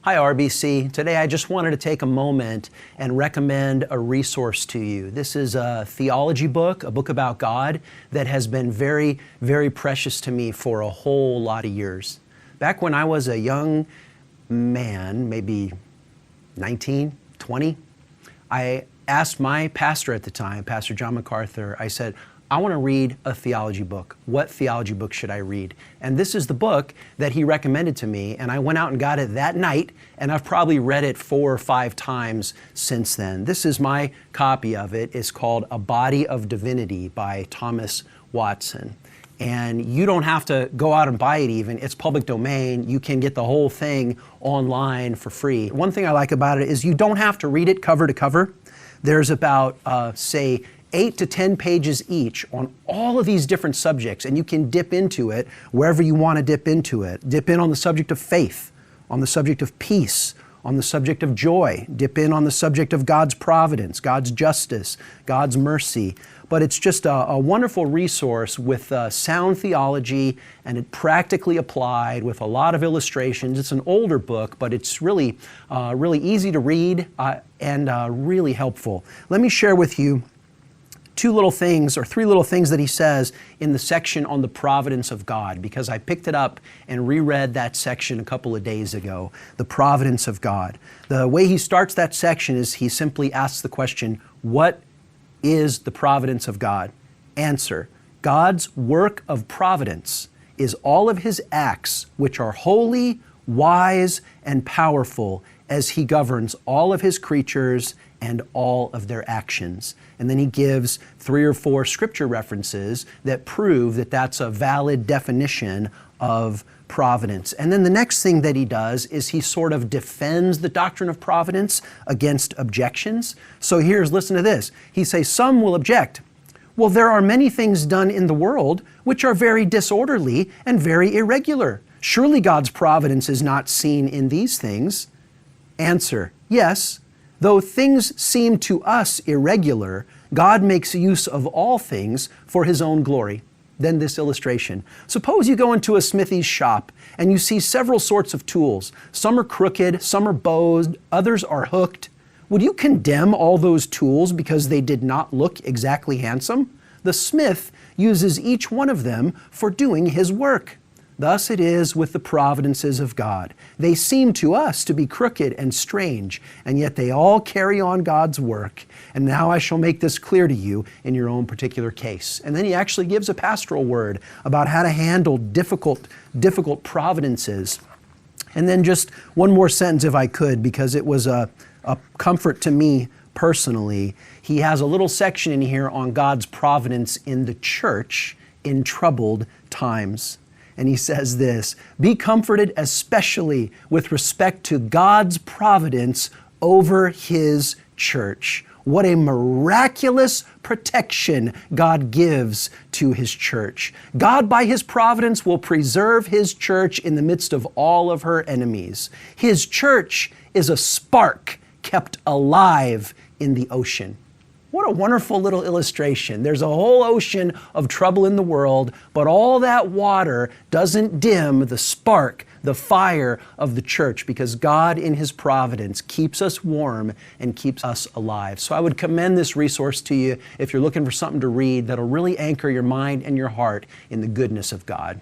Hi RBC. Today I just wanted to take a moment and recommend a resource to you. This is a theology book, a book about God that has been very, very precious to me for a whole lot of years. Back when I was a young man, maybe 19, 20, I asked my pastor at the time, Pastor John MacArthur, I said, I want to read a theology book. What theology book should I read? And this is the book that he recommended to me, and I went out and got it that night, and I've probably read it 4 or 5 times since then. This is my copy of it. It's called A Body of Divinity by Thomas Watson. And you don't have to go out and buy it even. It's public domain. You can get the whole thing online for free. One thing I like about it is you don't have to read it cover to cover. There's about, say, 8 to 10 pages each on all of these different subjects, and you can dip into it wherever you want to dip into it. Dip in on the subject of faith, on the subject of peace, on the subject of joy. Dip in on the subject of God's providence, God's justice, God's mercy. But it's just a wonderful resource with sound theology, and it practically applied with a lot of illustrations. It's an older book, but it's really, really easy to read and really helpful. Let me share with you 2 little things or 3 little things that he says in the section on the providence of God, because I picked it up and reread that section a couple of days ago, the providence of God. The way he starts that section is he simply asks the question, what is the providence of God? Answer, God's work of providence is all of his acts which are holy, wise, and powerful as he governs all of his creatures and all of their actions. And then he gives 3 or 4 scripture references that prove that that's a valid definition of providence. And then the next thing that he does is he sort of defends the doctrine of providence against objections. So listen to this. He says, some will object, well, there are many things done in the world which are very disorderly and very irregular. Surely God's providence is not seen in these things. Answer, yes. Though things seem to us irregular, God makes use of all things for his own glory. Then this illustration. Suppose you go into a smithy's shop and you see several sorts of tools. Some are crooked, some are bowed, others are hooked. Would you condemn all those tools because they did not look exactly handsome? The smith uses each one of them for doing his work. Thus it is with the providences of God. They seem to us to be crooked and strange, and yet they all carry on God's work. And now I shall make this clear to you in your own particular case. And then he actually gives a pastoral word about how to handle difficult providences. And then just one more sentence if I could, because it was a comfort to me personally. He has a little section in here on God's providence in the church in troubled times. And he says this, be comforted especially with respect to God's providence over his church. What a miraculous protection God gives to his church. God, by his providence, will preserve his church in the midst of all of her enemies. His church is a spark kept alive in the ocean. What a wonderful little illustration. There's a whole ocean of trouble in the world, but all that water doesn't dim the spark, the fire of the church, because God in his providence keeps us warm and keeps us alive. So I would commend this resource to you if you're looking for something to read that'll really anchor your mind and your heart in the goodness of God.